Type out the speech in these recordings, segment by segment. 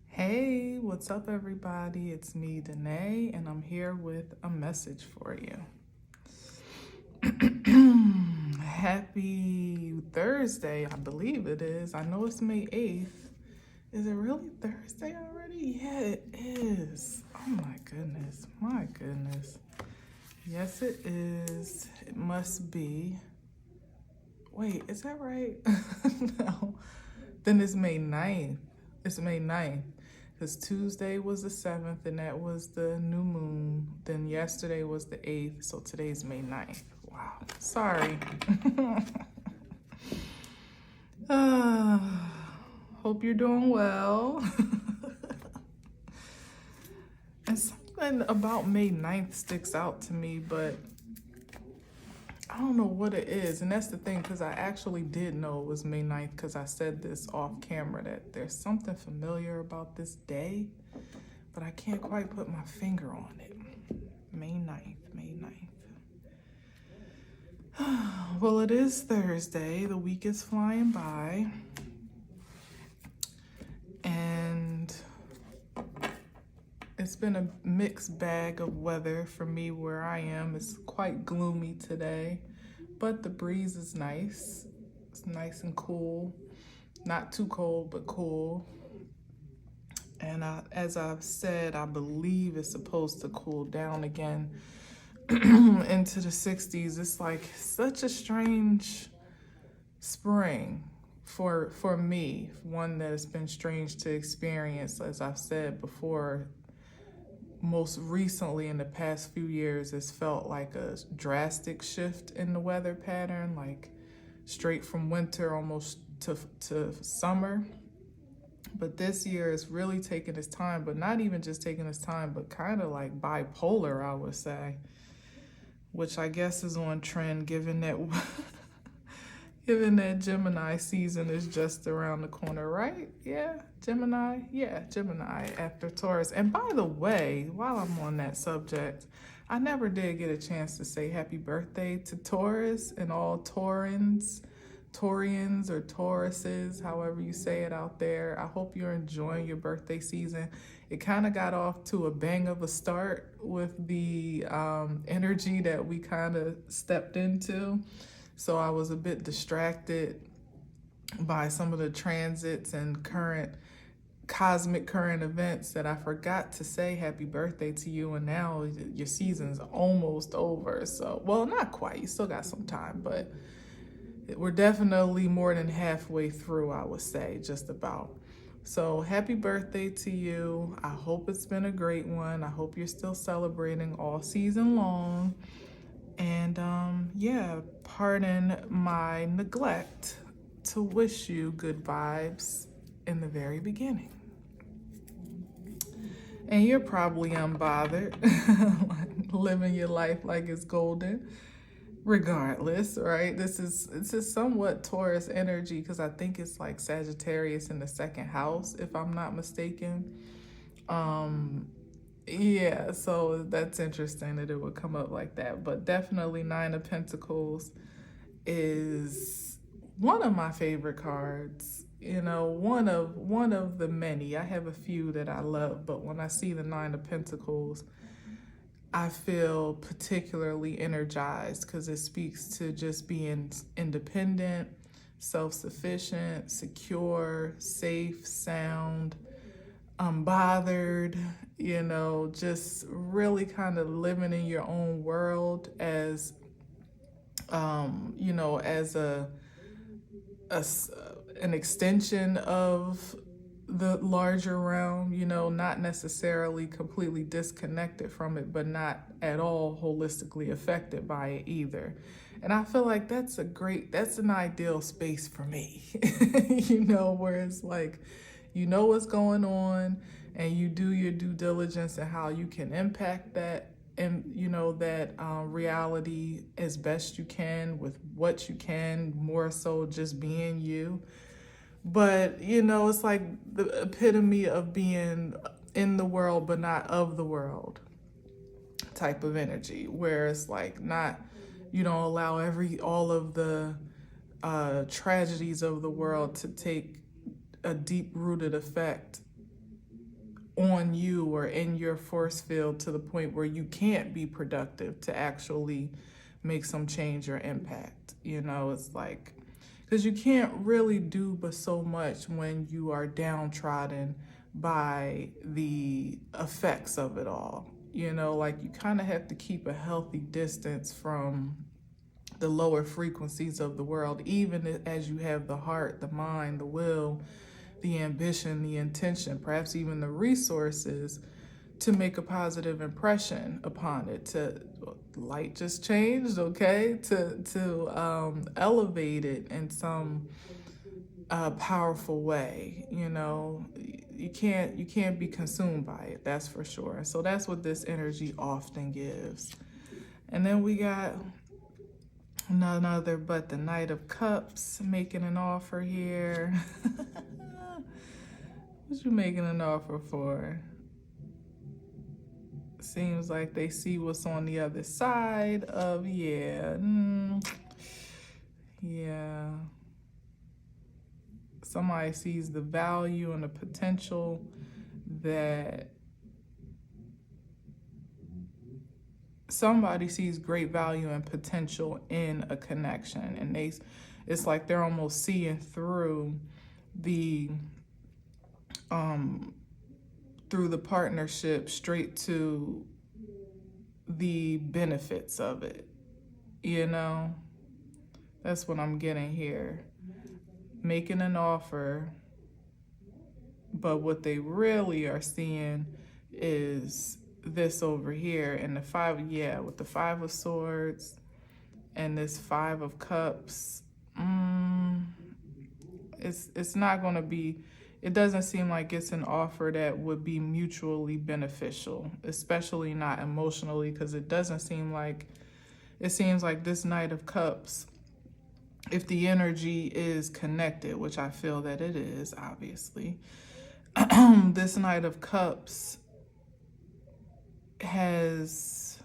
Hey, what's up, everybody? It's me, Danae, and I'm here with a message for you. Happy Thursday, I believe it is. I know it's May 8th. Is it really Thursday already? Yeah, it is. Oh my goodness. My goodness. Yes, it is. It must be. Wait, is that right? No. Then it's May 9th. It's May 9th. Because Tuesday was the 7th, and that was the new moon. Then yesterday was the 8th, so today's May 9th. Wow. Sorry. uh, hope you're doing well. And something about May 9th sticks out to me, but I don't know what it is. And that's the thing, because I actually did know it was May 9th because I said this off camera, that there's something familiar about this day, but I can't quite put my finger on it. May 9th, May 9th. Well, it is Thursday. The week is flying by. And it's been a mixed bag of weather for me where I am. It's quite gloomy today, but the breeze is nice. It's nice and cool. Not too cold, but cool. And as I've said, I believe it's supposed to cool down again into the 60s. It's like such a strange spring for me, one that has been strange to experience. As I've said before, most recently in the past few years, it's felt like a drastic shift in the weather pattern, like straight from winter almost to summer. But this year is really taking its time, but not even just taking its time, but kind of like bipolar, I would say, which I guess is on trend given that given that Gemini season is just around the corner, right? Yeah, Gemini. Yeah, Gemini after Taurus. And by the way, while I'm on that subject, I never did get a chance to say happy birthday to Taurus and all Taurians or Tauruses, however you say it out there. I hope you're enjoying your birthday season. It kind of got off to a bang of a start with the energy that we kind of stepped into. So I was a bit distracted by some of the transits and cosmic current events that I forgot to say happy birthday to you. And now your season's almost over. So, well, not quite. You still got some time, but we're definitely more than halfway through, I would say, just about. So happy birthday to you. I hope it's been a great one. I hope you're still celebrating all season long. And yeah, pardon my neglect to wish you good vibes in the very beginning. And you're probably unbothered, living your life like it's golden, regardless, right? This is somewhat Taurus energy because I think it's like Sagittarius in the second house, if I'm not mistaken. Yeah, so that's interesting that it would come up like that. But definitely Nine of Pentacles is one of my favorite cards. You know, one of the many. I have a few that I love, but when I see the Nine of Pentacles, I feel particularly energized because it speaks to just being independent, self-sufficient, secure, safe, sound, unbothered, you know, just really kind of living in your own world as, you know, as an extension of the larger realm, you know, not necessarily completely disconnected from it, but not at all holistically affected by it either. And I feel like that's an ideal space for me, you know, where it's like, you know what's going on and you do your due diligence and how you can impact that and, you know, that reality as best you can with what you can, more so just being you. But, you know, it's like the epitome of being in the world, but not of the world type of energy, where it's like not, you don't allow all of the tragedies of the world to take a deep-rooted effect on you or in your force field to the point where you can't be productive to actually make some change or impact. You know, it's like, because you can't really do but so much when you are downtrodden by the effects of it all. You know, like you kind of have to keep a healthy distance from the lower frequencies of the world, even as you have the heart, the mind, the will, the ambition, the intention, perhaps even the resources to make a positive impression upon it. To light just changed, okay? To elevate it in some powerful way. You know, you can't be consumed by it. That's for sure. So that's what this energy often gives. And then we got none other but the Knight of Cups making an offer here. What you making an offer for? Seems like they see what's on the other side of, yeah. Somebody sees the value and the potential that somebody sees great value and potential in a connection, and it's like they're almost seeing through the partnership straight to the benefits of it. You know, that's what I'm getting here. Making an offer, but what they really are seeing is this over here. And the with the Five of Swords and this Five of Cups, it's not going to be, it doesn't seem like it's an offer that would be mutually beneficial, especially not emotionally, because it seems like this Knight of Cups, if the energy is connected, which I feel that it is, obviously, this Knight of Cups has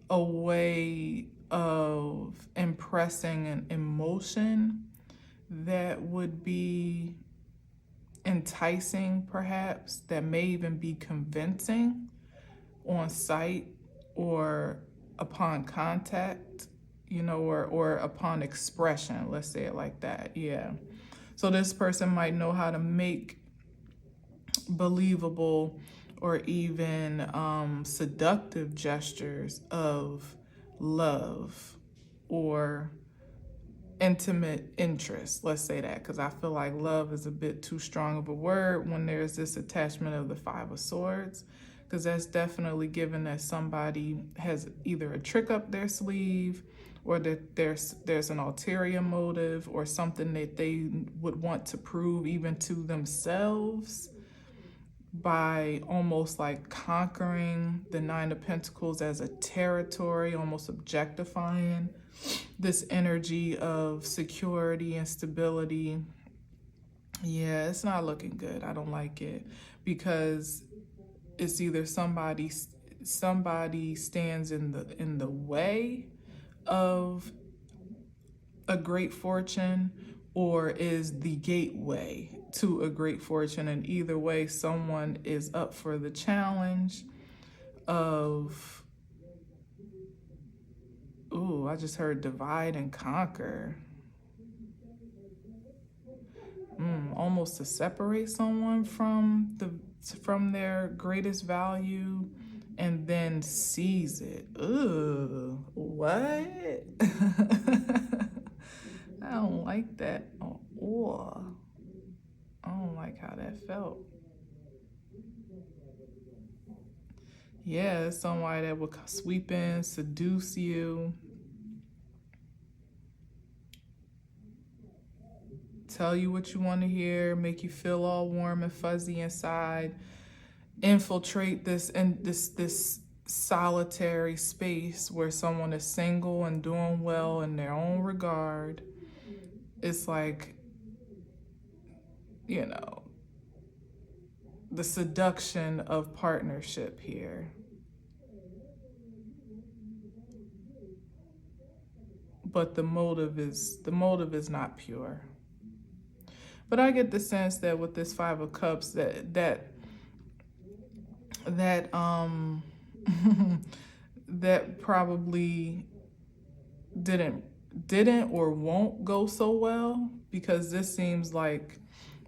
a way of impressing an emotion that would be enticing, perhaps, that may even be convincing on sight or upon contact, you know, or upon expression, let's say it like that. Yeah. So this person might know how to make believable or even seductive gestures of love or intimate interest, let's say that, because I feel like love is a bit too strong of a word when there's this attachment of the Five of Swords, because that's definitely given that somebody has either a trick up their sleeve or that there's an ulterior motive or something that they would want to prove even to themselves by almost like conquering the Nine of Pentacles as a territory, almost objectifying this energy of security and stability. Yeah, it's not looking good. I don't like it, because it's either somebody stands in the way of a great fortune or is the gateway to a great fortune. And either way, someone is up for the challenge of, ooh, I just heard divide and conquer. Almost to separate someone from their greatest value and then seize it. Ooh, what? I don't like that. Oh, I don't like how that felt. Yeah, it's somebody that will sweep in, seduce you, tell you what you want to hear, make you feel all warm and fuzzy inside, infiltrate this solitary space where someone is single and doing well in their own regard. It's like, you know, the seduction of partnership here. But the motive is not pure. But I get the sense that with this Five of Cups, that that that probably didn't or won't go so well, because this seems like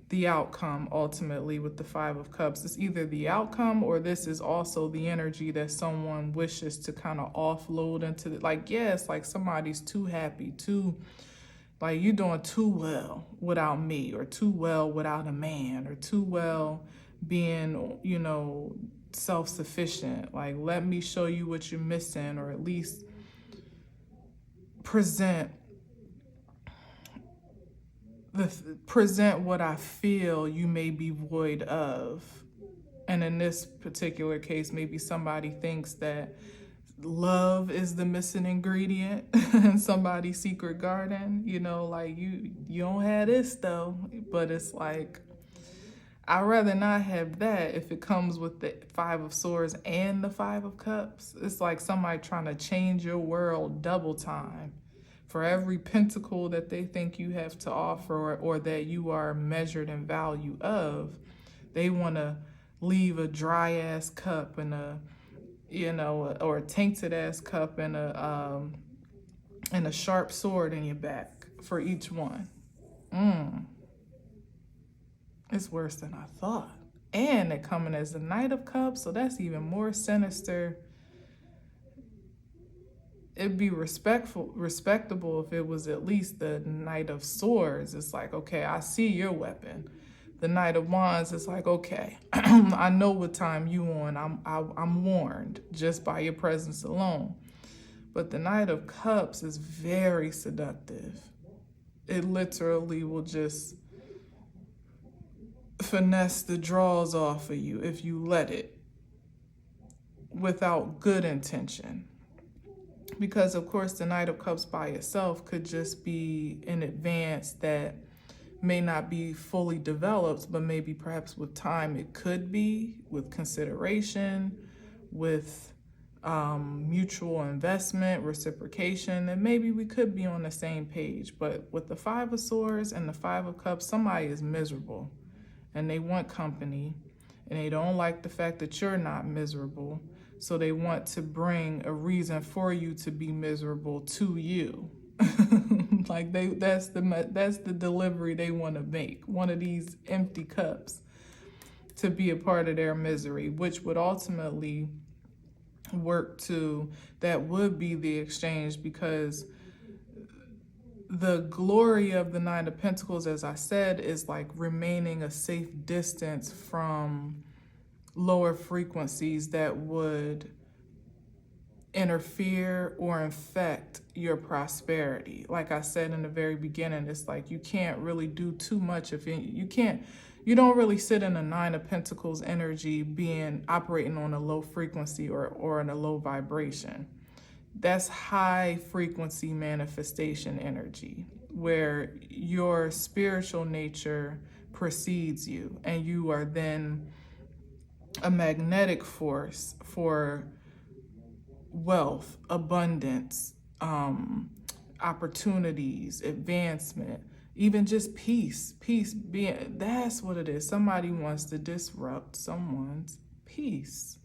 the outcome ultimately with the Five of Cups. It's either the outcome, or this is also the energy that someone wishes to kind of offload into the, like, yeah, it's like somebody's too happy, too, like, you're doing too well without me, or too well without a man, or too well being, you know, self-sufficient. Like, let me show you what you're missing, or at least present what I feel you may be void of. And in this particular case, maybe somebody thinks that love is the missing ingredient in somebody's secret garden. You know, like, you don't have this though, but it's like, I'd rather not have that if it comes with the Five of Swords and the Five of Cups. It's like somebody trying to change your world double time. For every pentacle that they think you have to offer, or that you are measured in value of, they want to leave a dry ass cup and a, you know, or a tainted ass cup and a sharp sword in your back for each one. It's worse than I thought. And it coming as the Knight of Cups, so that's even more sinister. It'd be respectable if it was at least the Knight of Swords. It's like, okay, I see your weapon. The Knight of Wands is like, okay, I know what time you on. I'm warned just by your presence alone. But the Knight of Cups is very seductive. It literally will just finesse the draws off of you if you let it, without good intention. Because, of course, the Knight of Cups by itself could just be an advance that may not be fully developed, but maybe perhaps with time it could be, with consideration, with mutual investment, reciprocation, and maybe we could be on the same page. But with the Five of Swords and the Five of Cups, somebody is miserable and they want company, and they don't like the fact that you're not miserable. So they want to bring a reason for you to be miserable to you. Like, that's the delivery they want to make. One of these empty cups to be a part of their misery, which would ultimately work to, that would be the exchange, because the glory of the Nine of Pentacles, as I said, is like remaining a safe distance from lower frequencies that would interfere or infect your prosperity. Like I said in the very beginning, it's like you can't really do too much if you don't really sit in a Nine of Pentacles energy operating on a low frequency or in a low vibration. That's high frequency manifestation energy, where your spiritual nature precedes you, and you are then a magnetic force for wealth, abundance, opportunities, advancement, even just peace. That's what it is. Somebody wants to disrupt someone's peace.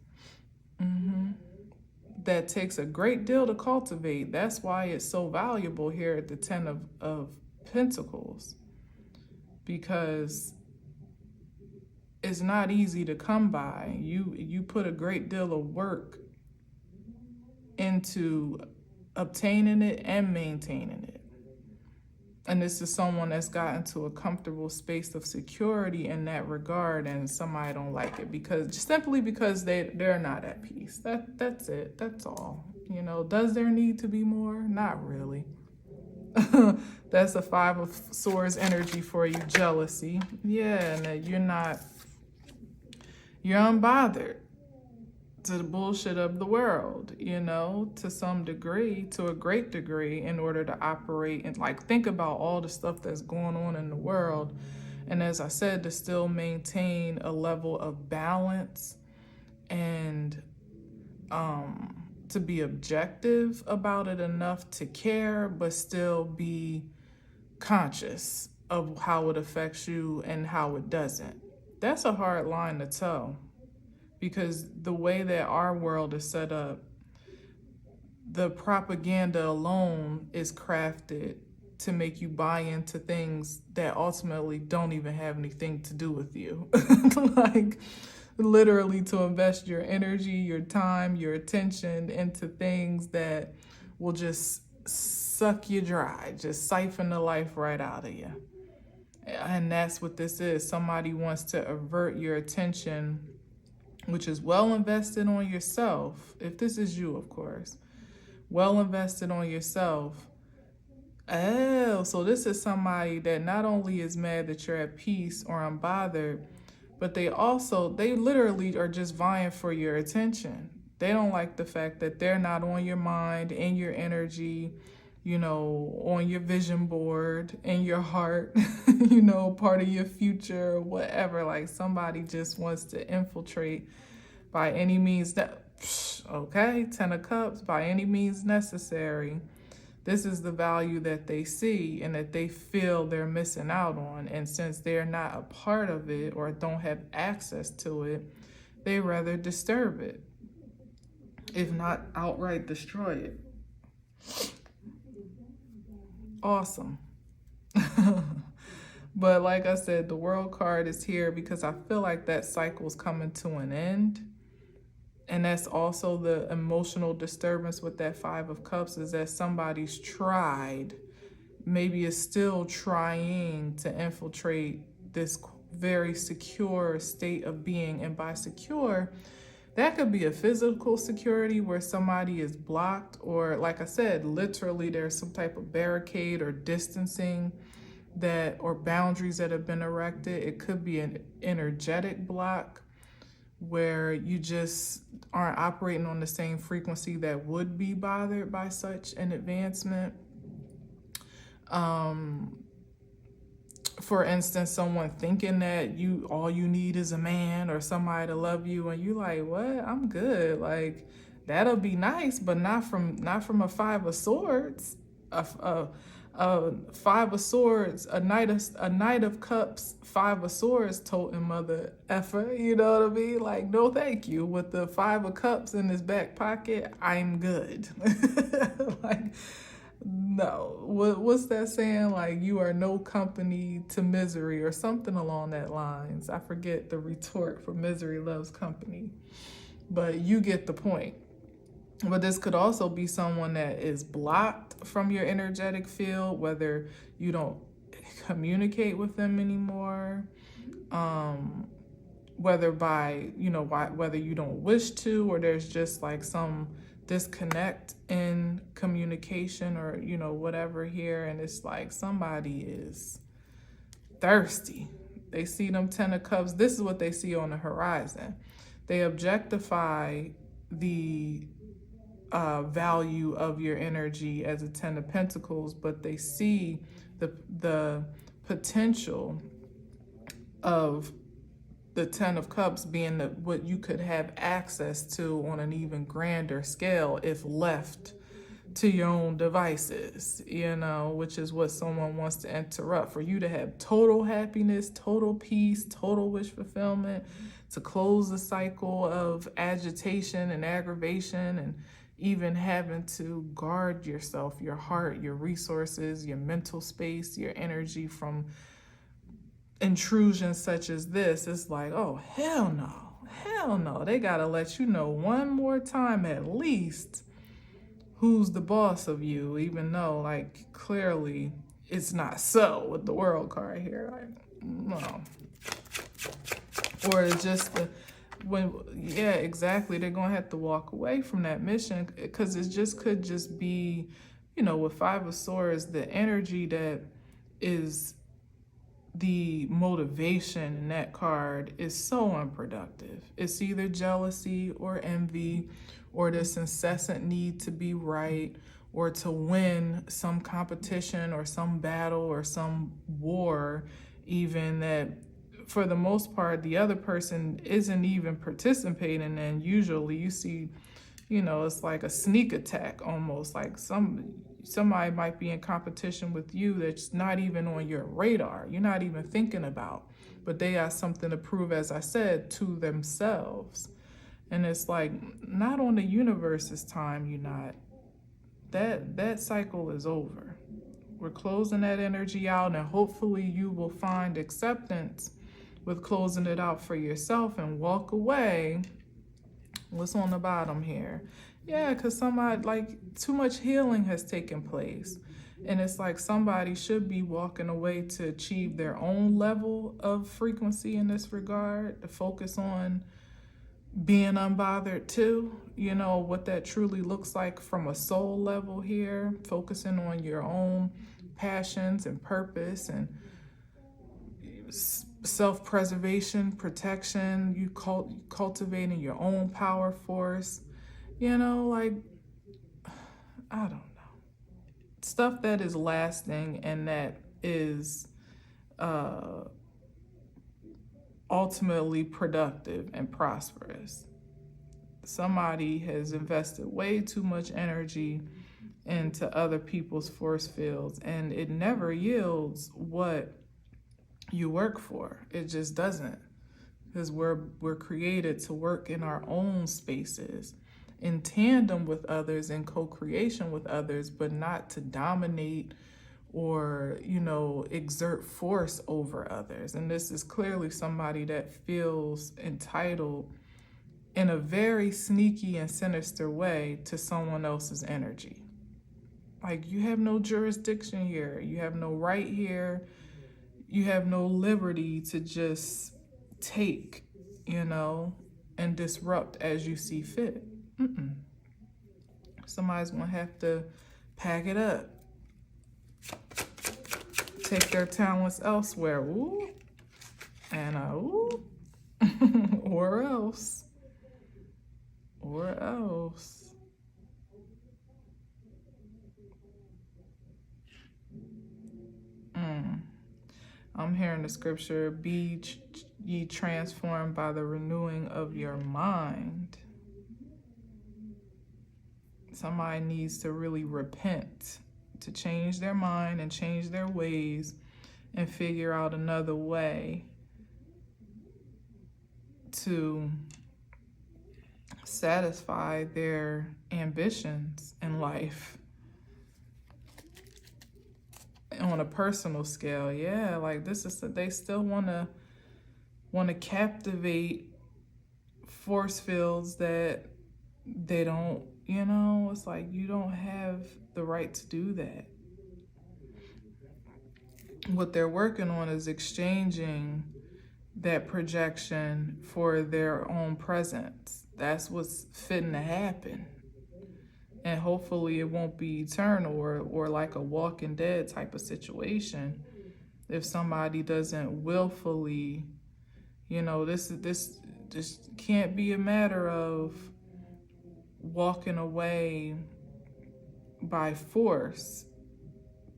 That takes a great deal to cultivate. That's why it's so valuable here at the Ten of Pentacles, because it's not easy to come by. You put a great deal of work into obtaining it and maintaining it. And this is someone that's gotten to a comfortable space of security in that regard, and somebody don't like it simply because they're not at peace. That's it. That's all. You know, does there need to be more? Not really. That's a Five of Swords energy for you, jealousy. Yeah, and you're unbothered to the bullshit of the world, you know, to some degree, to a great degree, in order to operate and, like, think about all the stuff that's going on in the world. And as I said, to still maintain a level of balance and to be objective about it enough to care, but still be conscious of how it affects you and how it doesn't. That's a hard line to toe. because the way that our world is set up, the propaganda alone is crafted to make you buy into things that ultimately don't even have anything to do with you. Like, literally to invest your energy, your time, your attention into things that will just suck you dry, just siphon the life right out of you. And that's what this is. Somebody wants to avert your attention, which is well invested on yourself. If this is you, of course, well invested on yourself. Oh, so this is somebody that not only is mad that you're at peace or unbothered, but they literally are just vying for your attention. They don't like the fact that they're not on your mind, in your energy, on your vision board, in your heart, part of your future or whatever. Like, somebody just wants to infiltrate by any means okay, 10 of Cups, by any means necessary. This is the value that they see and that they feel they're missing out on. And since they're not a part of it or don't have access to it, they rather disturb it, if not outright destroy it. Awesome. But like I said, the World card is here because I feel like that cycle's coming to an end. And that's also the emotional disturbance with that Five of Cups, is that somebody's tried, maybe is still trying to infiltrate this very secure state of being. And by secure, that could be a physical security where somebody is blocked, or like I said, literally there's some type of barricade or distancing or boundaries that have been erected. It could be an energetic block where you just aren't operating on the same frequency that would be bothered by such an advancement. For instance, someone thinking that all you need is a man or somebody to love you, and you like, what? I'm good. Like, that'll be nice, but not from a Five of Swords. A Five of Swords, a Knight of Cups, Five of Swords toting mother effer, you know what I mean? Like, no thank you. With the Five of Cups in his back pocket, I'm good. Like, no. What's that saying? Like, you are no company to misery, or something along that lines. I forget the retort for misery loves company, but you get the point. But this could also be someone that is blocked from your energetic field, whether you don't communicate with them anymore, whether whether you don't wish to, or there's just like some disconnect in communication, or whatever here. And it's like somebody is thirsty. They see them 10 of Cups. This is what they see on the horizon. They objectify the value of your energy as a 10 of Pentacles, but they see the potential of the 10 of Cups being what you could have access to on an even grander scale if left to your own devices, which is what someone wants to interrupt, for you to have total happiness, total peace, total wish fulfillment, to close the cycle of agitation and aggravation, and even having to guard yourself, your heart, your resources, your mental space, your energy from intrusions such as this. It's like, oh, hell no. They gotta let you know one more time at least who's the boss of you, even though, like, clearly it's not so with the World card here. Like, no. Or it's just exactly, they're gonna have to walk away from that mission, because it could just be, with Five of Swords, the energy that is the motivation in that card is so unproductive. It's either jealousy or envy, or this incessant need to be right, or to win some competition or some battle or some war, even that for the most part the other person isn't even participating in. Usually you see, it's like a sneak attack almost, like somebody might be in competition with you that's not even on your radar, you're not even thinking about, but they have something to prove, as I said, to themselves. And it's like, not on the universe's time, you're not. That cycle is over. We're closing that energy out, and hopefully you will find acceptance with closing it out for yourself and walk away. What's on the bottom here? Yeah, because somebody, like, too much healing has taken place. And it's like somebody should be walking away to achieve their own level of frequency in this regard, to focus on being unbothered too, you know, what that truly looks like from a soul level here, focusing on your own passions and purpose and self-preservation, protection, you cultivating your own power force, you know, like, I don't know. Stuff that is lasting and that is ultimately productive and prosperous. Somebody has invested way too much energy into other people's force fields, and it never yields what you work for. It just doesn't, because we're created to work in our own spaces in tandem with others, in co-creation with others, but not to dominate or, you know, exert force over others. And this is clearly somebody that feels entitled in a very sneaky and sinister way to someone else's energy. Like, you have no jurisdiction here. You have no right here. You have no liberty to just take, you know, and disrupt as you see fit. Somebody's gonna have to pack it up, take their talents elsewhere, ooh, and ooh, or else. I'm hearing the scripture, be ye transformed by the renewing of your mind. Somebody needs to really repent, to change their mind and change their ways and figure out another way to satisfy their ambitions in life. On a personal scale, yeah, like this is, they still want to captivate force fields that they don't, you know, it's like you don't have the right to do that. What they're working on is exchanging that projection for their own presence. That's what's fitting to happen. And hopefully it won't be eternal or like a Walking Dead type of situation. If somebody doesn't willfully, you know, this just can't be a matter of walking away by force,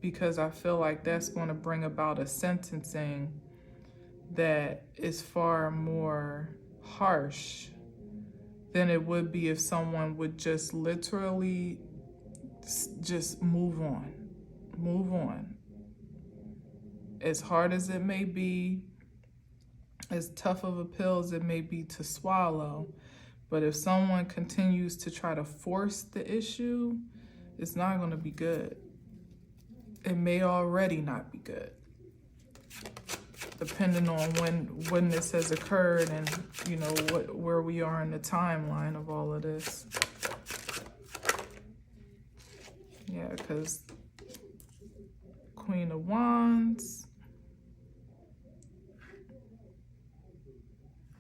because I feel like that's going to bring about a sentencing that is far more harsh than it would be if someone would just literally just move on. As hard as it may be, as tough of a pill as it may be to swallow, but if someone continues to try to force the issue, it's not going to be good. It may already not be good, depending on when this has occurred and, you know, where we are in the timeline of all of this. Yeah, because Queen of Wands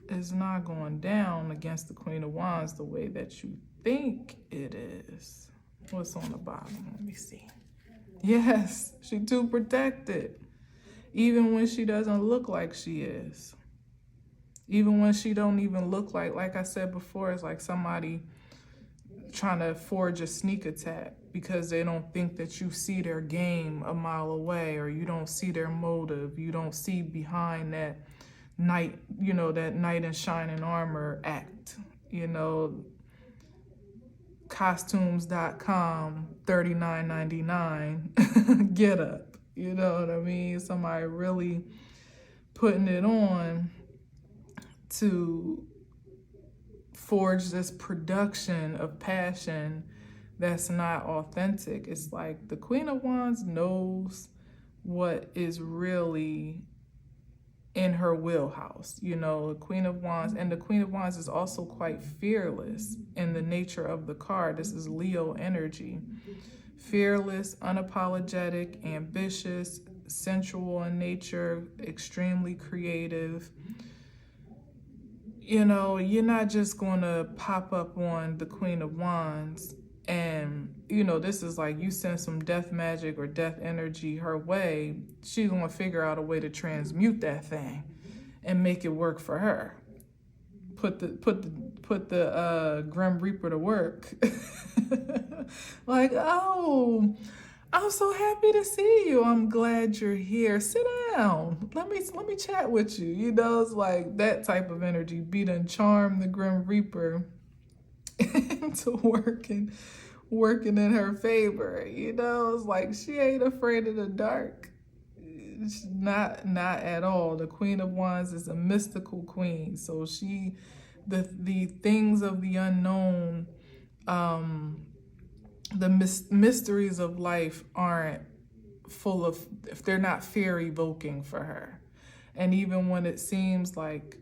is not going down against the Queen of Wands the way that you think it is. What's on the bottom? Let me see. Yes, she too protected. Even when she doesn't look like she is. Even when she don't even look like I said before, it's like somebody trying to forge a sneak attack because they don't think that you see their game a mile away, or you don't see their motive. You don't see behind that knight, you know, that knight in shining armor act, you know, costumes.com, $39.99 get up. You know what I mean? Somebody really putting it on to forge this production of passion that's not authentic. It's like the Queen of Wands knows what is really in her wheelhouse. You know, the Queen of Wands, and the Queen of Wands is also quite fearless in the nature of the card. This is Leo energy. Fearless, unapologetic, ambitious, sensual in nature, extremely creative. You know, you're not just going to pop up on the Queen of Wands and, you know, this is like you send some death magic or death energy her way, she's going to figure out a way to transmute that thing and make it work for her. Put the Grim Reaper to work. Like, oh, I'm so happy to see you. I'm glad you're here. Sit down. Let me chat with you. You know, it's like that type of energy. Be done charm the Grim Reaper into working in her favor. You know, it's like she ain't afraid of the dark. Not at all. The Queen of Wands is a mystical queen. So the things of the unknown, the mysteries of life aren't full of, if they're not fear evoking for her. And even when it seems like,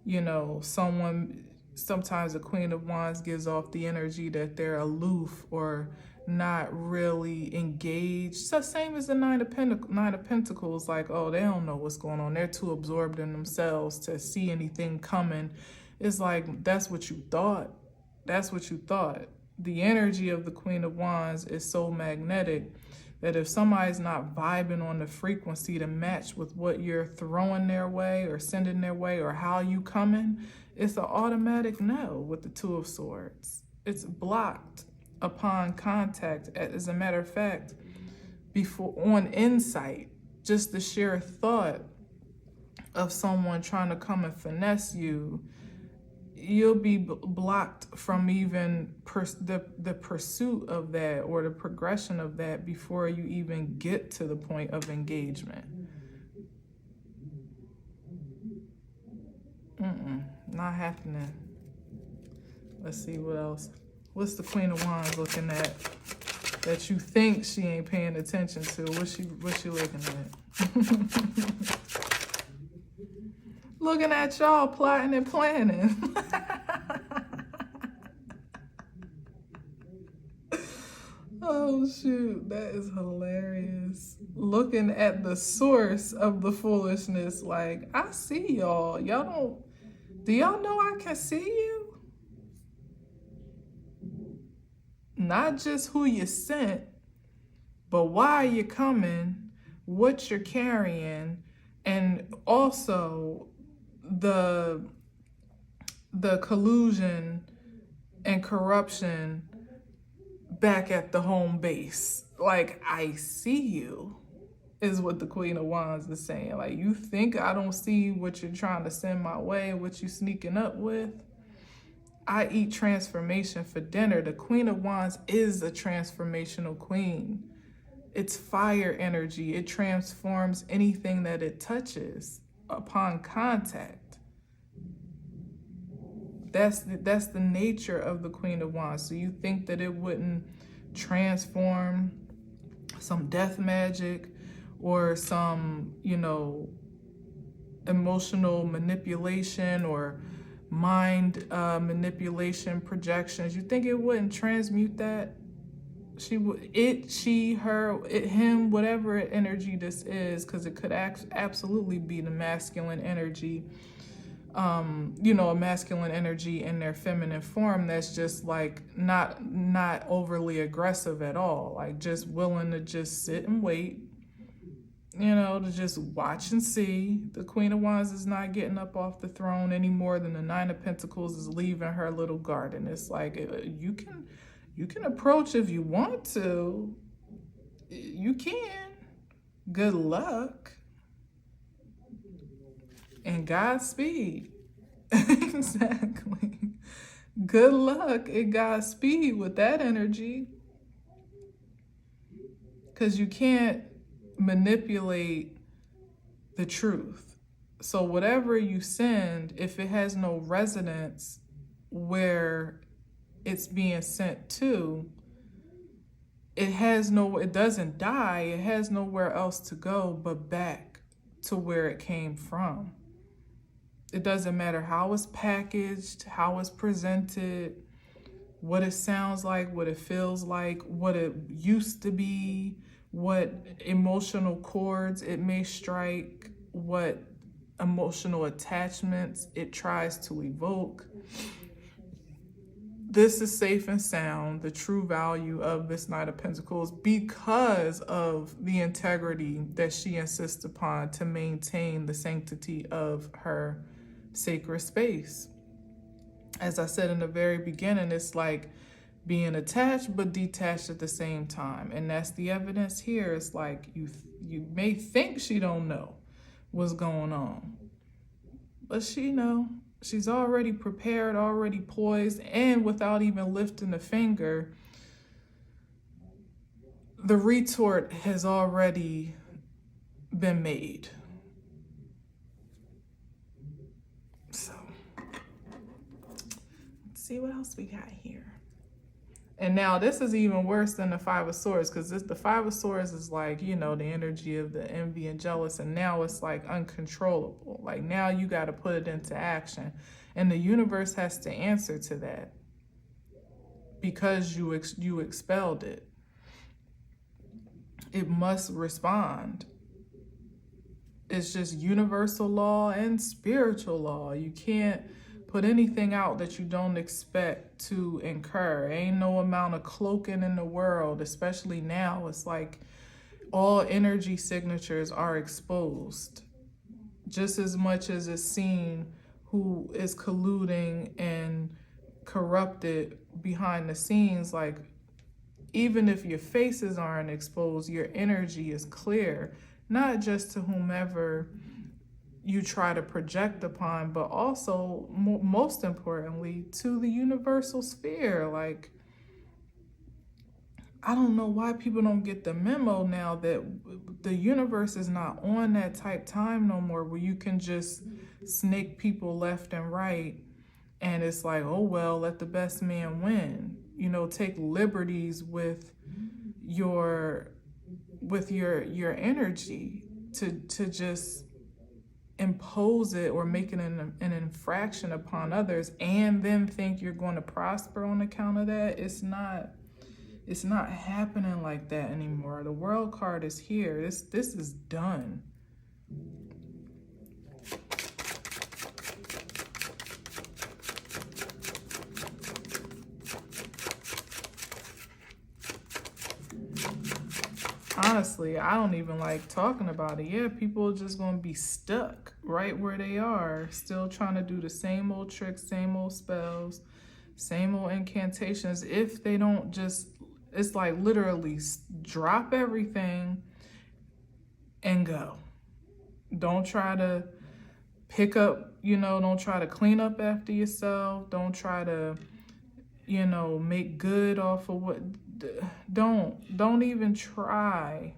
you know, sometimes the Queen of Wands gives off the energy that they're aloof or not really engaged. So same as the Nine of Pentacles, like, oh, they don't know what's going on. They're too absorbed in themselves to see anything coming. It's like, that's what you thought. That's what you thought. The energy of the Queen of Wands is so magnetic that if somebody's not vibing on the frequency to match with what you're throwing their way or sending their way or how you coming, it's an automatic no with the Two of Swords. It's blocked upon contact. As a matter of fact, before on insight, just the sheer thought of someone trying to come and finesse you, you'll be blocked from even the pursuit of that or the progression of that before you even get to the point of engagement. Not happening. Let's see what else. What's the Queen of Wands looking at that you think she ain't paying attention to? What's she looking at? Looking at y'all plotting and planning. Oh shoot, that is hilarious. Looking at the source of the foolishness, like, I see y'all. Do y'all know I can see you? Not just who you sent, but why you're coming, what you're carrying, and also the collusion and corruption back at the home base. Like, I see you, is what the Queen of Wands is saying. Like, you think I don't see what you're trying to send my way, what you sneaking up with? I eat transformation for dinner. The Queen of Wands is a transformational queen. It's fire energy. It transforms anything that it touches upon contact. That's the nature of the Queen of Wands. So you think that it wouldn't transform some death magic or some, you know, emotional manipulation or mind manipulation projections? You think it wouldn't transmute that? She would, it, she, her, it, him, whatever energy this is, because it could absolutely be the masculine energy. You know, a masculine energy in their feminine form that's just like not overly aggressive at all, like just willing to just sit and wait, you know, to just watch and see. The Queen of Wands is not getting up off the throne any more than the Nine of Pentacles is leaving her little garden. It's like, you can approach if you want to. You can. Good luck. And Godspeed. Exactly. Good luck and Godspeed with that energy. Because you can't manipulate the truth. So whatever you send, if it has no resonance where it's being sent to, it doesn't die. It has nowhere else to go but back to where it came from. It doesn't matter how it's packaged, how it's presented, what it sounds like, what it feels like, what it used to be, what emotional chords it may strike, what emotional attachments it tries to evoke. This is safe and sound, the true value of this Knight of Pentacles, because of the integrity that she insists upon to maintain the sanctity of her sacred space. As I said in the very beginning, it's like being attached but detached at the same time. And that's the evidence here. It's like you may think she don't know what's going on, but she know. She's already prepared, already poised, and without even lifting a finger, the retort has already been made. So, let's see what else we got here. And now this is even worse than the Five of Swords, because the Five of Swords is like, you know, the energy of the envy and jealous, and now it's like uncontrollable. Like now you got to put it into action, and the universe has to answer to that because you expelled it. It must respond. It's just universal law and spiritual law. You can't put anything out that you don't expect to incur. Ain't no amount of cloaking in the world, especially now. It's like all energy signatures are exposed just as much as it's seen who is colluding and corrupted behind the scenes. Like, even if your faces aren't exposed, your energy is clear, not just to whomever you try to project upon, but also, most importantly, to the universal sphere. Like, I don't know why people don't get the memo now that the universe is not on that type time no more, where you can just snake people left and right, and it's like, oh well, let the best man win. You know, take liberties with your energy to just impose it or make it an infraction upon others, and then think you're going to prosper on account of that. It's not happening like that anymore. The World card is here. This is done. Honestly, I don't even like talking about it. Yeah, people are just going to be stuck right where they are, still trying to do the same old tricks, same old spells, same old incantations. If they don't just, it's like literally drop everything and go. Don't try to pick up, don't try to clean up after yourself. Don't try to, make good off of what. Don't even try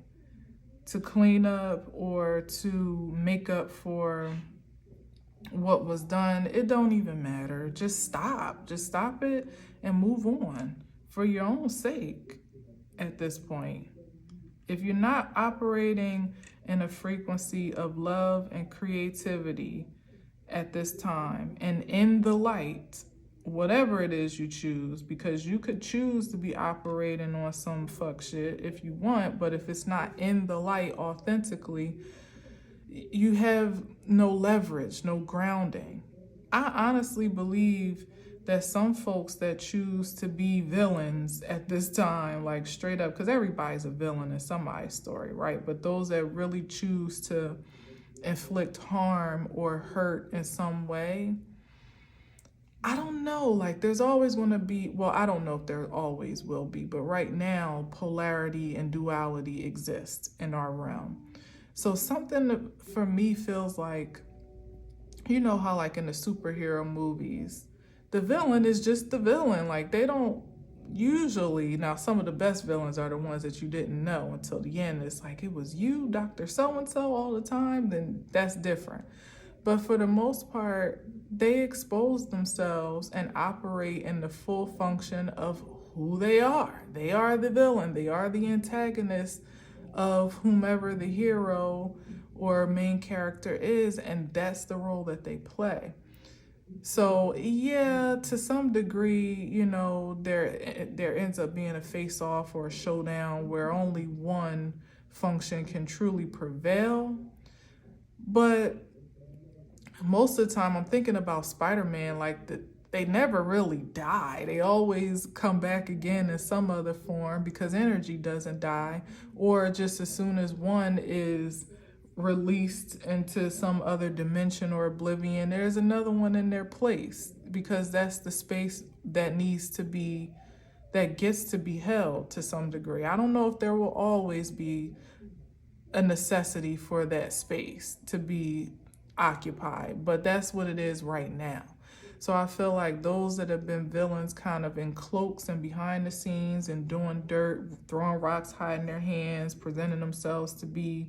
to clean up or to make up for what was done. It don't even matter. Just stop it and move on for your own sake at this point. If you're not operating in a frequency of love and creativity at this time and in the light, whatever it is you choose, because you could choose to be operating on some fuck shit if you want, but if it's not in the light authentically, you have no leverage, no grounding. I honestly believe that some folks that choose to be villains at this time, like straight up, because everybody's a villain in somebody's story, right? But those that really choose to inflict harm or hurt in some way, I don't know, like there's always going to be, well, I don't know if there always will be, but right now, polarity and duality exist in our realm. So something that for me feels like, you know how like in the superhero movies, the villain is just the villain. Like they don't usually, now some of the best villains are the ones that you didn't know until the end. It's like, it was you, Dr. So-and-so all the time, then that's different. But for the most part, they expose themselves and operate in the full function of who they are. They are the villain. They are the antagonist of whomever the hero or main character is, and that's the role that they play. So yeah, to some degree, you know, there ends up being a face-off or a showdown where only one function can truly prevail. But most of the time I'm thinking about Spider-Man, like they never really die. They always come back again in some other form because energy doesn't die, or just as soon as one is released into some other dimension or oblivion, there's another one in their place, because that's the space that gets to be held to some degree. I don't know if there will always be a necessity for that space to be occupied, but that's what it is right now. So I feel like those that have been villains kind of in cloaks and behind the scenes and doing dirt, throwing rocks, hiding their hands, presenting themselves to be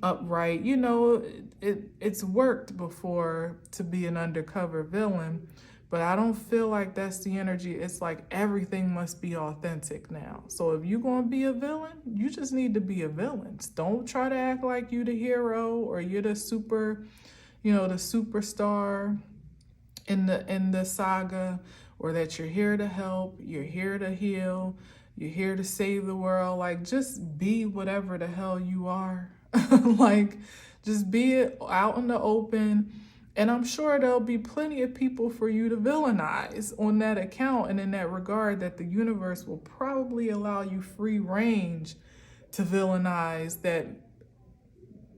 upright, you know, it's worked before to be an undercover villain, but I don't feel like that's the energy. It's like everything must be authentic now. So if you're going to be a villain, you just need to be a villain. Don't try to act like you the hero or you're the superstar in the saga, or that you're here to help, you're here to heal, you're here to save the world. Like, just be whatever the hell you are. Like, just be it out in the open. And I'm sure there'll be plenty of people for you to villainize on that account and in that regard, that the universe will probably allow you free range to villainize that,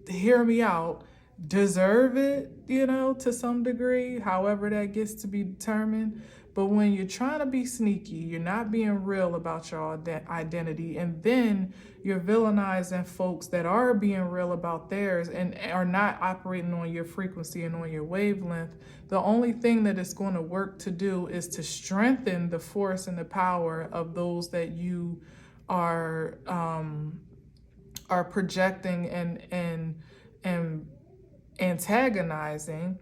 hear me out, deserve it, you know, to some degree, however that gets to be determined. But when you're trying to be sneaky, you're not being real about your identity, and then you're villainizing folks that are being real about theirs and are not operating on your frequency and on your wavelength, the only thing that it's going to work to do is to strengthen the force and the power of those that you are projecting and antagonizing,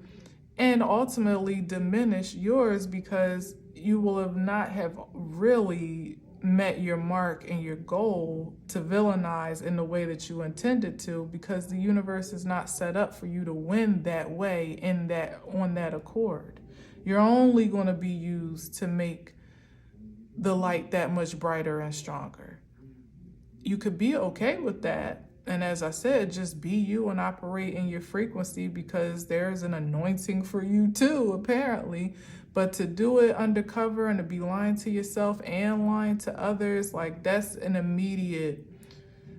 and ultimately diminish yours, because you will have not have really met your mark and your goal to villainize in the way that you intended to, because the universe is not set up for you to win that way on that accord. You're only going to be used to make the light that much brighter and stronger. You could be okay with that. And as I said, just be you and operate in your frequency, because there's an anointing for you too, apparently. But to do it undercover and to be lying to yourself and lying to others, like, that's an immediate,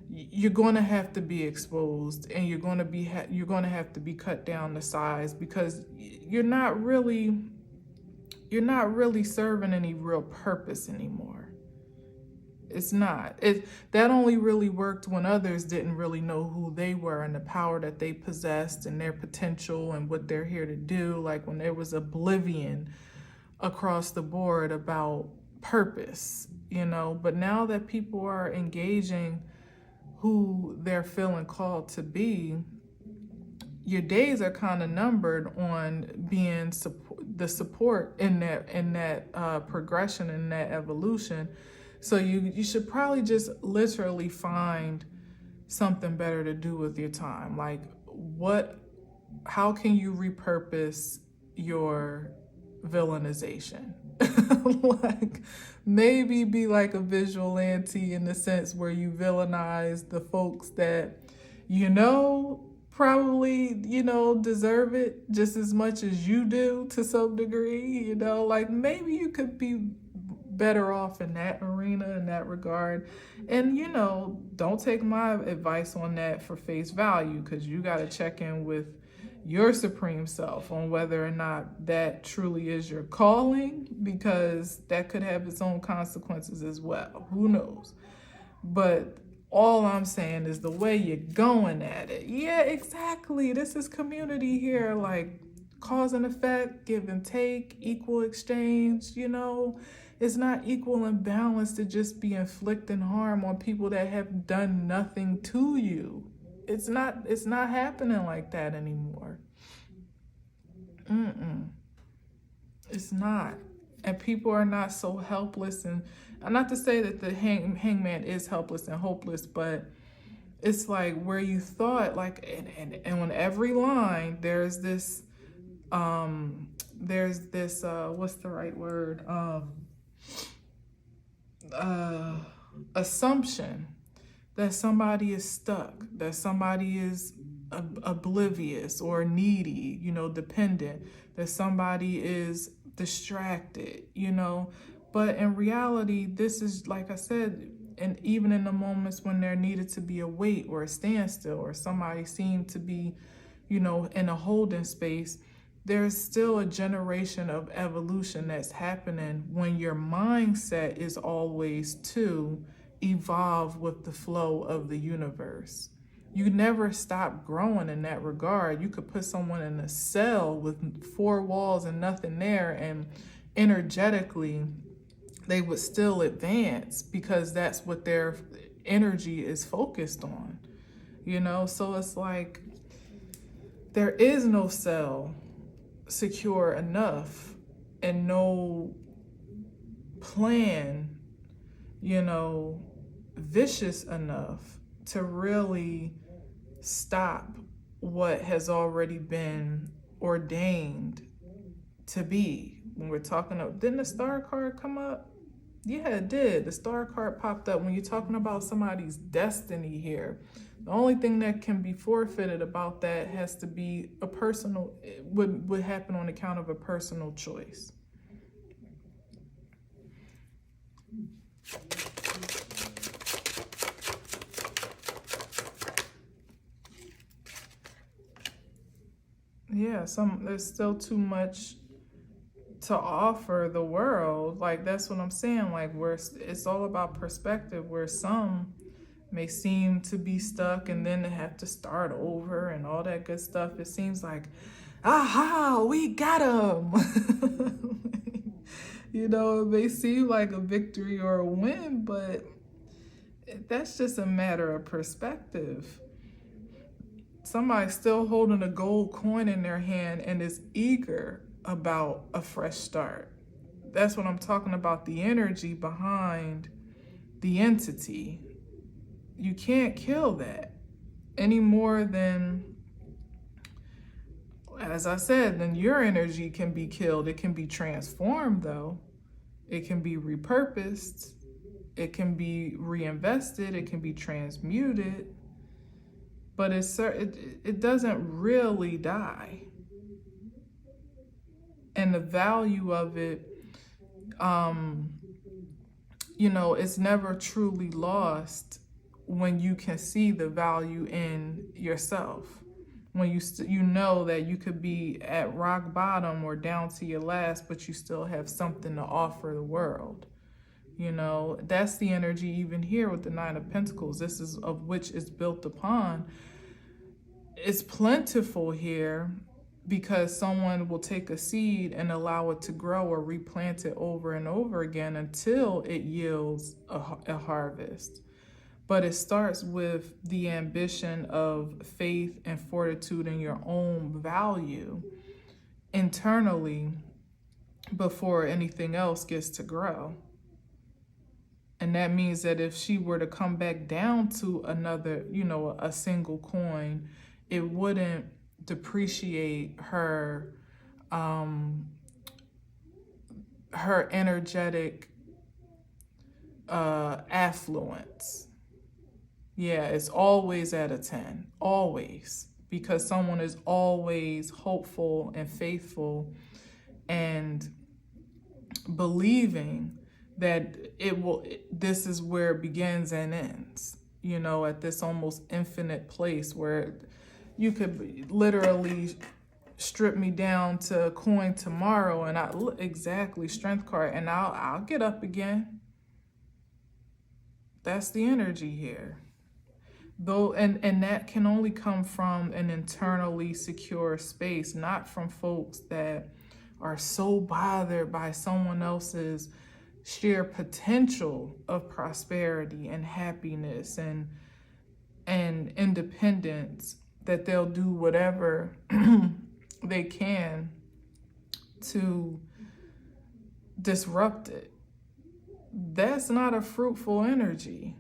you're going to have to be exposed, and you're going to have to be cut down to size, because you're not really serving any real purpose anymore. It's not. That only really worked when others didn't really know who they were and the power that they possessed and their potential and what they're here to do. Like when there was oblivion across the board about purpose, you know. But now that people are engaging who they're feeling called to be, your days are kind of numbered on being the support in that progression, in that evolution. So you should probably just literally find something better to do with your time. Like, how can you repurpose your villainization? Like, maybe be like a vigilante in the sense where you villainize the folks that, you know, probably, you know, deserve it just as much as you do to some degree, you know. Like, maybe you could be better off in that arena, in that regard. And, you know, don't take my advice on that for face value, because you got to check in with your supreme self on whether or not that truly is your calling, because that could have its own consequences as well. Who knows? But all I'm saying is the way you're going at it. Yeah, exactly. This is community here, like cause and effect, give and take, equal exchange, you know. It's not equal and balanced to just be inflicting harm on people that have done nothing to you. It's not happening like that anymore. It's not. And people are not so helpless. And not to say that the hangman is helpless and hopeless, but it's like where you thought, like, and on every line, there's this, what's the right word? Assumption that somebody is stuck, that somebody is oblivious or needy, dependent, that somebody is distracted, But in reality, this is, like I said, and even in the moments when there needed to be a wait or a standstill or somebody seemed to be, in a holding space, there's still a generation of evolution that's happening when your mindset is always to evolve with the flow of the universe. You never stop growing in that regard. You could put someone in a cell with 4 walls and nothing there, and energetically, they would still advance because that's what their energy is focused on, So it's like there is no cell secure enough and no plan, vicious enough to really stop what has already been ordained to be. When we're talking about, didn't the star card come up? Yeah, it did. The star card popped up when you're talking about somebody's destiny here. The only thing that can be forfeited about that has to be a personal, would happen on account of a personal choice. Yeah, there's still too much to offer the world. Like, that's what I'm saying. Like, it's all about perspective, where some may seem to be stuck and then they have to start over and all that good stuff. It seems like, aha, we got them. It may seem like a victory or a win, but that's just a matter of perspective. Somebody's still holding a gold coin in their hand and is eager about a fresh start. That's what I'm talking about, the energy behind the entity. You can't kill that any more than, as I said, then your energy can be killed. It can be transformed, though. It can be repurposed. It can be reinvested. It can be transmuted. But it doesn't really die. And the value of it, it's never truly lost when you can see the value in yourself. When you know that you could be at rock bottom or down to your last, but you still have something to offer the world. That's the energy even here with the 9 of Pentacles. This is of which is built upon. It's plentiful here because someone will take a seed and allow it to grow or replant it over and over again until it yields a harvest. But it starts with the ambition of faith and fortitude in your own value internally before anything else gets to grow. And that means that if she were to come back down to another, a single coin, it wouldn't depreciate her energetic affluence. Yeah, it's always at a 10, always, because someone is always hopeful and faithful and believing that this is where it begins and ends, at this almost infinite place where you could literally strip me down to a coin tomorrow and exactly, strength card, and I'll get up again. That's the energy here. Though, and that can only come from an internally secure space, not from folks that are so bothered by someone else's sheer potential of prosperity and happiness and independence that they'll do whatever they can to disrupt it. That's not a fruitful energy.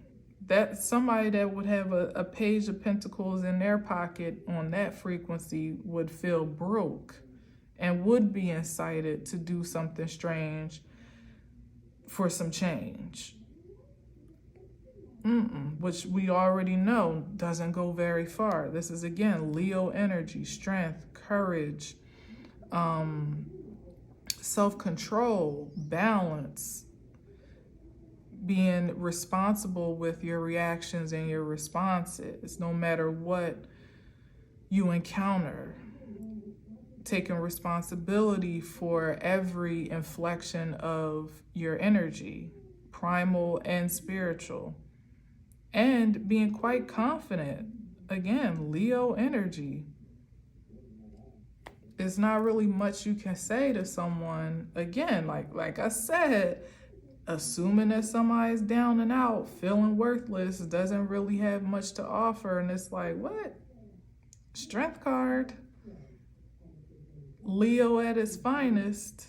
That's somebody that would have a page of pentacles in their pocket on that frequency would feel broke and would be incited to do something strange for some change. Which we already know doesn't go very far. This is, again, Leo energy, strength, courage, self-control, balance, being responsible with your reactions and your responses, no matter what you encounter, taking responsibility for every inflection of your energy, primal and spiritual, and being quite confident. Again, Leo energy. There's not really much you can say to someone, again, like I said, assuming that somebody's down and out, feeling worthless, doesn't really have much to offer, and it's like, what? Strength card. Leo at its finest.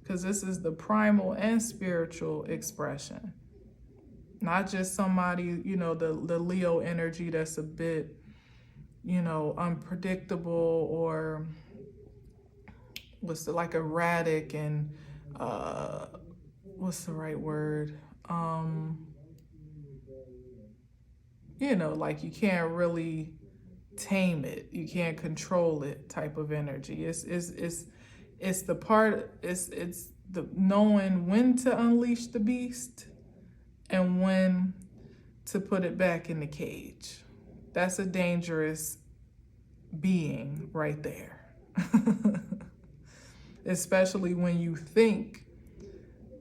Because this is the primal and spiritual expression. Not just somebody, the Leo energy that's a bit, unpredictable or like erratic and what's the right word? Like you can't really tame it, you can't control it type of energy. It's the part, it's the knowing when to unleash the beast and when to put it back in the cage. That's a dangerous being right there. Especially when you think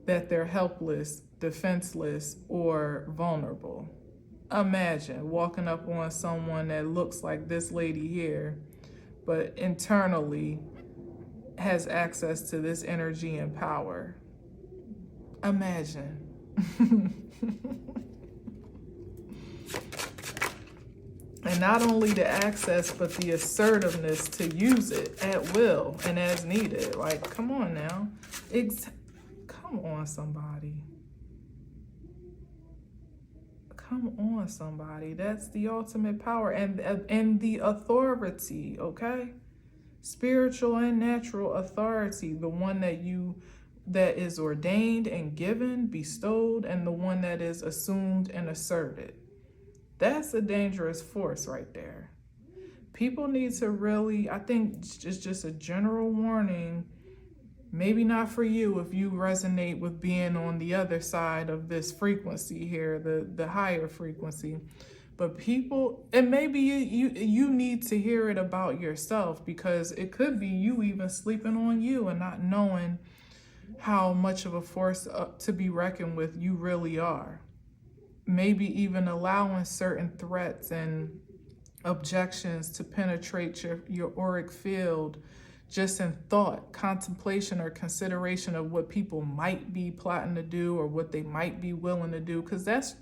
that they're helpless, defenseless, or vulnerable. Imagine walking up on someone that looks like this lady here, but internally has access to this energy and power. Imagine. And not only the access, but the assertiveness to use it at will and as needed. Like, come on now. Come on, somebody. Come on, somebody. That's the ultimate power and the authority, okay? Spiritual and natural authority, the one that is ordained and given, bestowed, and the one that is assumed and asserted. That's a dangerous force right there. People need to really, I think it's just a general warning, maybe not for you if you resonate with being on the other side of this frequency here, the higher frequency. But people, and maybe you need to hear it about yourself, because it could be you even sleeping on you and not knowing how much of a force to be reckoned with you really are. Maybe even allowing certain threats and objections to penetrate your auric field just in thought, contemplation, or consideration of what people might be plotting to do or what they might be willing to do, because that's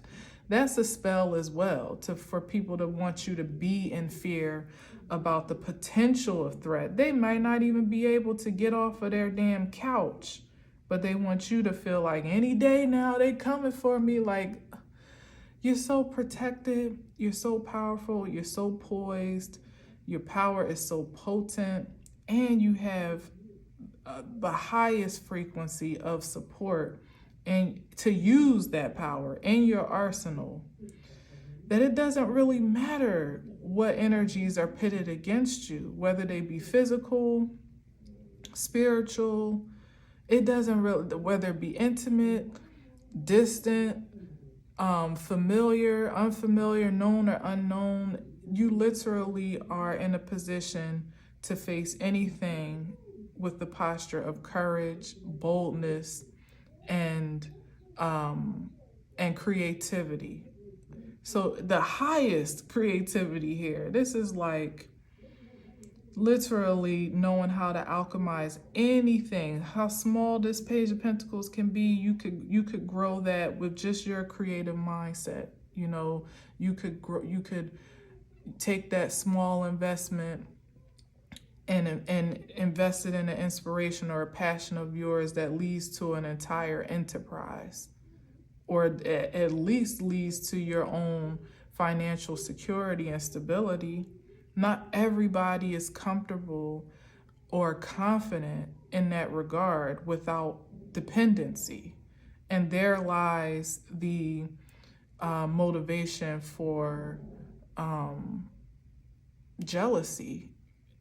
a spell as well, for people to want you to be in fear about the potential of threat. They might not even be able to get off of their damn couch, but they want you to feel like any day now they coming for me. Like, you're so protected, you're so powerful, you're so poised, your power is so potent, and you have the highest frequency of support and to use that power in your arsenal, that it doesn't really matter what energies are pitted against you, whether they be physical, spiritual, it doesn't really, whether it be intimate, distant, familiar, unfamiliar, known or unknown, you literally are in a position to face anything with the posture of courage, boldness, and creativity. So the highest creativity here, this is like literally knowing how to alchemize anything. How small this Page of Pentacles can be, you could grow that with just your creative mindset. You could take that small investment and invested in an inspiration or a passion of yours that leads to an entire enterprise, or at least leads to your own financial security and stability. Not everybody is comfortable or confident in that regard without dependency. And there lies the motivation for jealousy.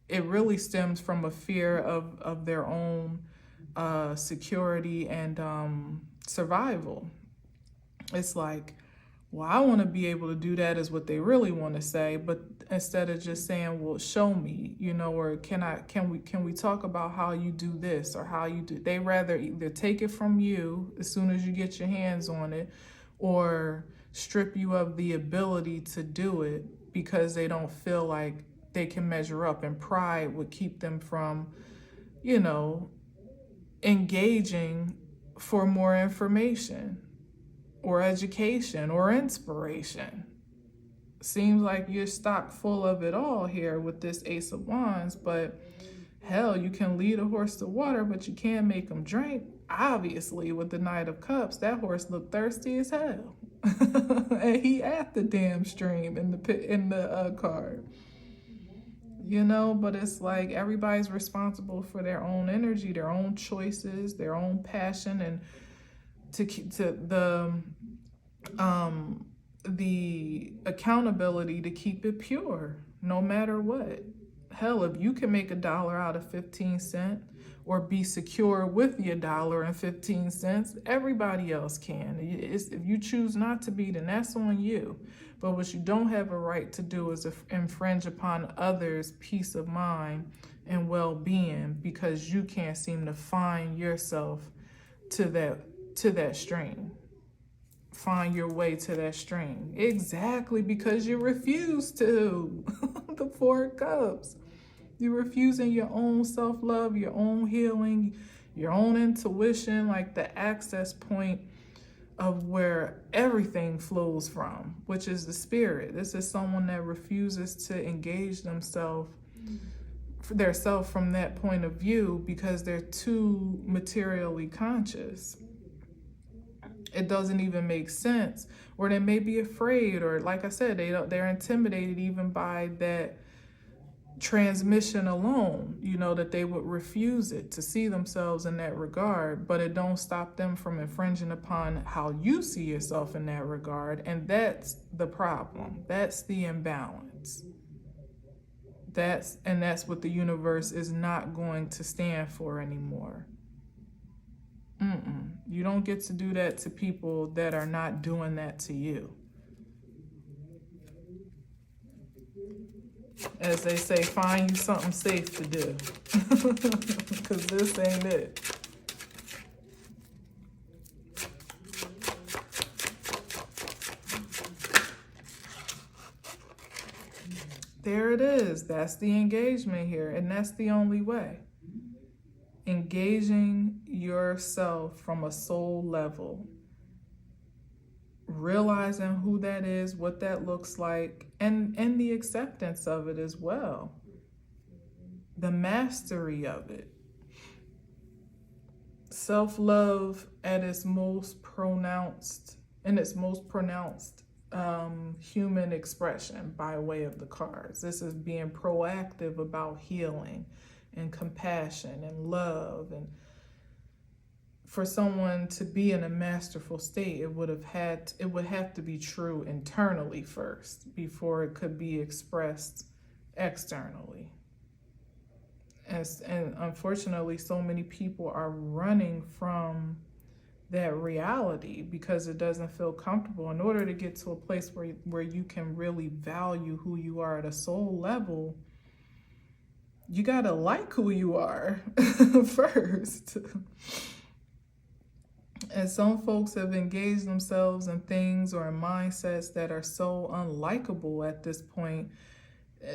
It really stems from a fear of their own security and survival. It's like, well, I want to be able to do that, is what they really want to say, but instead of just saying, well, show me, or can we talk about how you do this or how you do, they rather either take it from you as soon as you get your hands on it, or strip you of the ability to do it because they don't feel like they can measure up, and pride would keep them from, engaging for more information or education or inspiration. Seems like you're stocked full of it all here with this Ace of Wands, but hell, you can lead a horse to water, but you can't make him drink. Obviously, with the Knight of Cups, that horse looked thirsty as hell. And he at the damn stream in the card. But it's like everybody's responsible for their own energy, their own choices, their own passion, and the accountability to keep it pure, no matter what. Hell, if you can make $1 out of 15 cents or be secure with your $1.15, everybody else can. If you choose not to be, then that's on you. But what you don't have a right to do is infringe upon others' peace of mind and well-being because you can't seem to find yourself to that stream. Find your way to that stream. Exactly, because you refuse to. The Four of Cups. You're refusing your own self-love, your own healing, your own intuition, like the access point of where everything flows from, which is the spirit. This is someone that refuses to engage themselves from that point of view because they're too materially conscious. It doesn't even make sense, or they may be afraid, or like I said, they're intimidated even by that transmission alone, that they would refuse it to see themselves in that regard, but it don't stop them from infringing upon how you see yourself in that regard. And that's the problem. That's the imbalance. That's what the universe is not going to stand for anymore. You don't get to do that to people that are not doing that to you. As they say, find you something safe to do. Because this ain't it. There it is. That's the engagement here. And that's the only way. Engaging yourself from a soul level. Realizing who that is, what that looks like, and the acceptance of it as well. The mastery of it. Self-love at its most pronounced, human expression by way of the cards. This is being proactive about healing and compassion and love. And for someone to be in a masterful state, it would have to be true internally first before it could be expressed externally. And unfortunately, so many people are running from that reality because it doesn't feel comfortable. In order to get to a place where you can really value who you are at a soul level, you gotta like who you are first. And some folks have engaged themselves in things or in mindsets that are so unlikable at this point.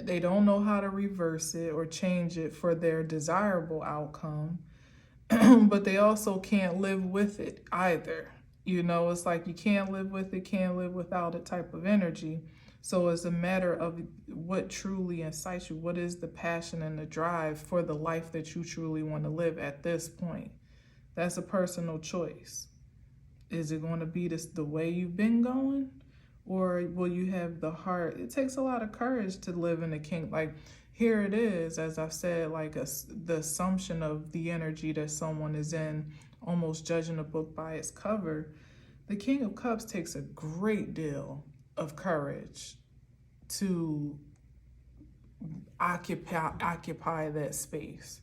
They don't know how to reverse it or change it for their desirable outcome. But they also can't live with it either. It's like you can't live with it, can't live without it type of energy. So it's a matter of what truly incites you. What is the passion and the drive for the life that you truly want to live at this point? That's a personal choice. Is it going to be the way you've been going? Or will you have the heart? It takes a lot of courage to live in the king. Like, here it is, as I've said, like the assumption of the energy that someone is in, almost judging a book by its cover. The King of Cups takes a great deal of courage to occupy that space,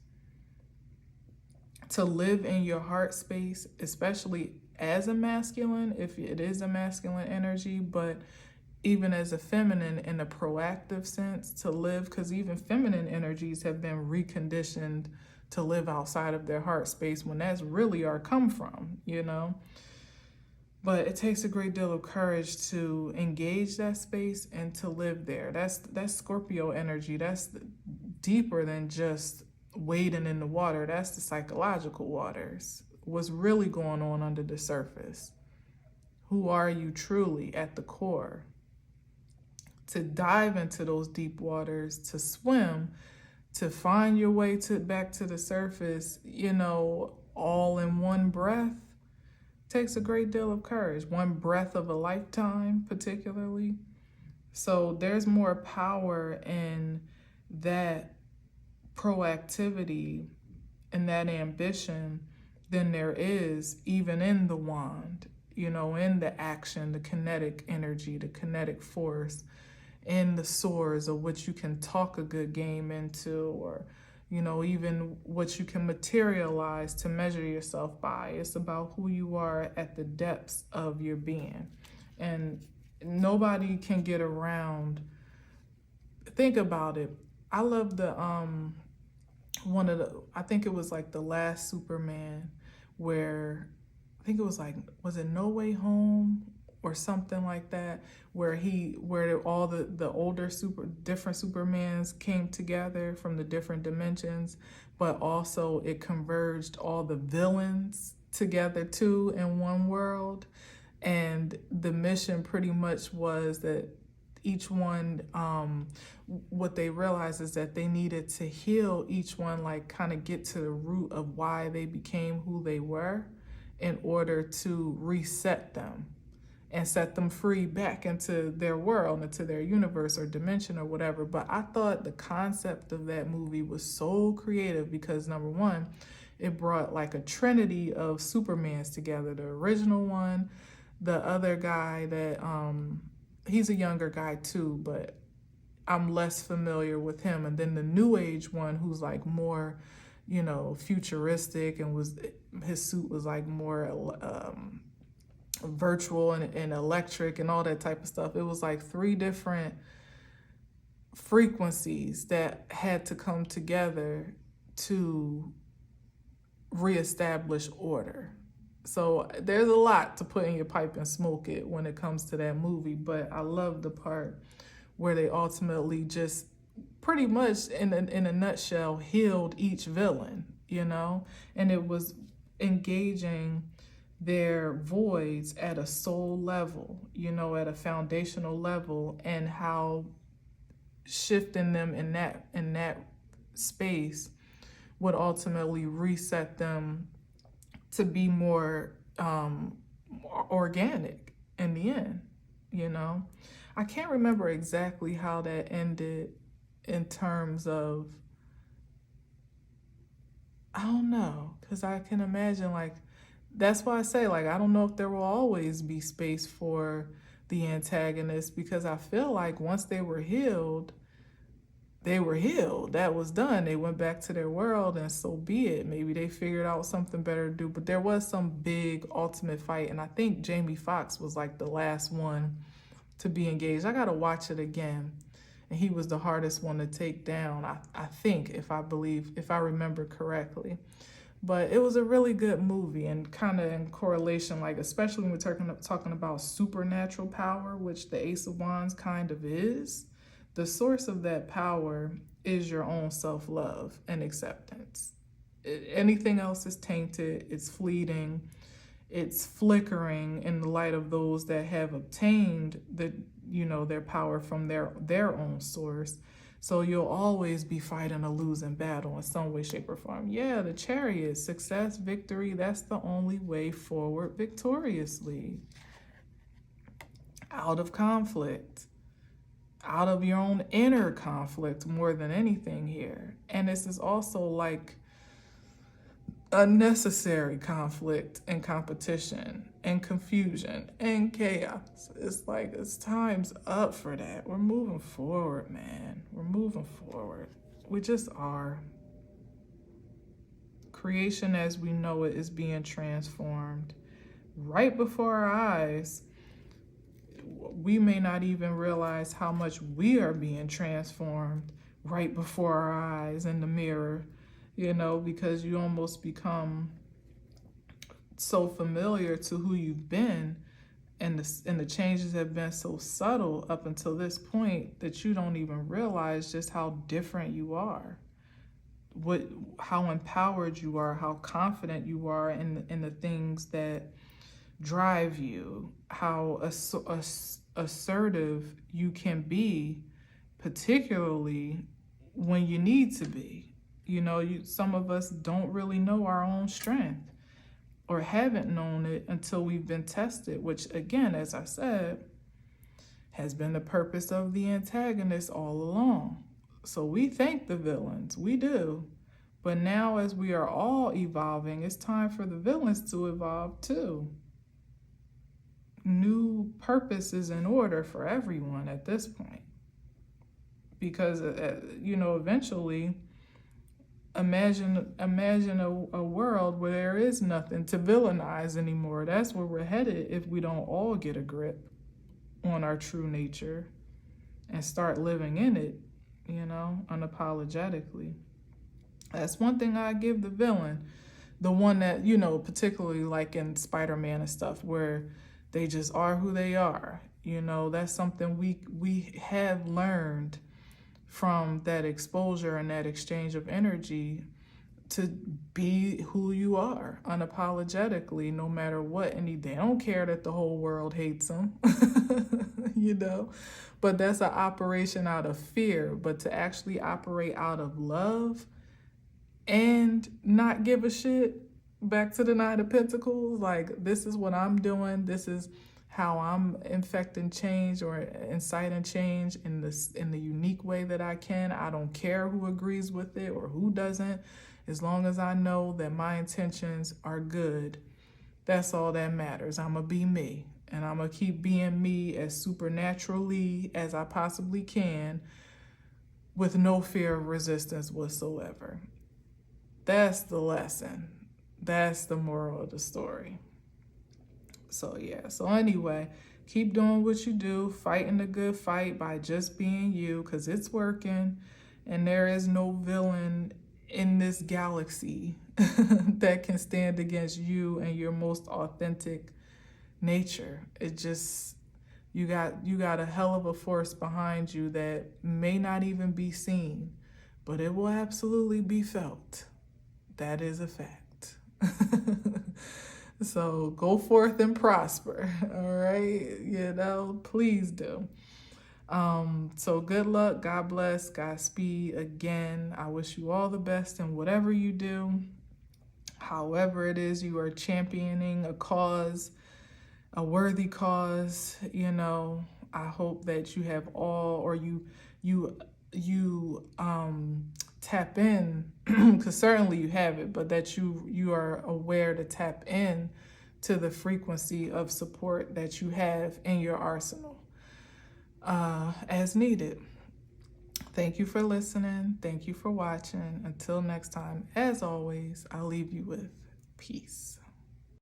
to live in your heart space, especially as a masculine, if it is a masculine energy, but even as a feminine in a proactive sense, to live, because even feminine energies have been reconditioned to live outside of their heart space when that's really our come from, you know? But it takes a great deal of courage to engage that space and to live there. That's Scorpio energy. That's deeper than just wading in the water. That's the psychological waters. What's really going on under the surface? Who are you truly at the core? To dive into those deep waters, to swim, to find your way back to the surface, you know, all in one breath, takes a great deal of courage. One breath of a lifetime, particularly. So there's more power in that proactivity and that ambition than there is even in the wand, you know, in the action, the kinetic energy, the kinetic force, in the swords, of which you can talk a good game into, or, you know, even what you can materialize to measure yourself by. It's about who you are at the depths of your being. And nobody can get around. Think about it. I love the I think it was like the last Superman, where I think it was like, was it No Way Home or something like that, where all the older different Supermans came together from the different dimensions, but also it converged all the villains together too in one world. And the mission pretty much was that each one, what they realized is that they needed to heal each one, like kind of get to the root of why they became who they were, in order to reset them and set them free back into their world, into their universe or dimension or whatever. But I thought the concept of that movie was so creative because, number one, it brought like a trinity of Supermans together. The original one, the other guy that, he's a younger guy too, but I'm less familiar with him. And then the new age one, who's like more, you know, futuristic, and his suit was like more virtual and electric and all that type of stuff. It was like 3 different frequencies that had to come together to reestablish order. So there's a lot to put in your pipe and smoke it when it comes to that movie. But I love the part where they ultimately just pretty much in a nutshell healed each villain, you know, and it was engaging their voids at a soul level, you know, at a foundational level, and how shifting them in that space would ultimately reset them to be more organic in the end, you know. I can't remember exactly how that ended in terms of, I don't know, because I can imagine, like, that's why I say, like, I don't know if there will always be space for the antagonist, because I feel like once they were healed, they were healed. That was done. They went back to their world, and so be it. Maybe they figured out something better to do. But there was some big ultimate fight, and I think Jamie Foxx was like the last one to be engaged. I gotta watch it again. And he was the hardest one to take down, I think, if I remember correctly. But it was a really good movie, and kind of in correlation, like, especially when we're talking about supernatural power, which the Ace of Wands kind of is. The source of that power is your own self-love and acceptance. Anything else is tainted, it's fleeting, it's flickering in the light of those that have obtained their power from their own source. So you'll always be fighting a losing battle in some way, shape, or form. Yeah, the Chariot, success, victory, that's the only way forward victoriously. Out of conflict, out of your own inner conflict more than anything here. And this is also like unnecessary conflict and competition and confusion and chaos. It's like it's time's up for that. We're moving forward, man. We're moving forward. We just are. Creation as we know it is being transformed right before our eyes. We may not even realize how much we are being transformed right before our eyes in the mirror, because you almost become so familiar to who you've been, and the changes have been so subtle up until this point that you don't even realize just how different you are, how empowered you are, how confident you are in the things that drive you, how assertive you can be, particularly when you need to be. Some of us don't really know our own strength or haven't known it until we've been tested, which again, as I said, has been the purpose of the antagonist all along. So we thank the villains, we do. But now as we are all evolving, it's time for the villains to evolve too. New purpose is in order for everyone at this point. Because, eventually, imagine a world where there is nothing to villainize anymore. That's where we're headed if we don't all get a grip on our true nature and start living in it, unapologetically. That's one thing I give the villain. The one that, particularly like in Spider-Man and stuff, where they just are who they are. That's something we have learned from that exposure and that exchange of energy, to be who you are unapologetically, no matter what. And they don't care that the whole world hates them, but that's an operation out of fear. But to actually operate out of love and not give a shit, back to the Nine of Pentacles, like, this is what I'm doing, this is how I'm infecting change or inciting change in the unique way that I can. I don't care who agrees with it or who doesn't, as long as I know that my intentions are good. That's all that matters. I'm gonna be me, and I'm gonna keep being me as supernaturally as I possibly can, with no fear of resistance whatsoever. That's the lesson. That's the moral of the story. So yeah, so anyway, keep doing what you do, fighting the good fight by just being you, because it's working, and there is no villain in this galaxy that can stand against you and your most authentic nature. It just, you got a hell of a force behind you that may not even be seen, but it will absolutely be felt. That is a fact. So go forth and prosper, all right? Please do. So good luck, God bless, Godspeed. Again, I wish you all the best in whatever you do, however it is you are championing a cause, a worthy cause. I hope that you have all, or you tap in, because certainly you have it, but that you are aware to tap in to the frequency of support that you have in your arsenal as needed. Thank you for listening. Thank you for watching. Until next time, as always, I'll leave you with peace.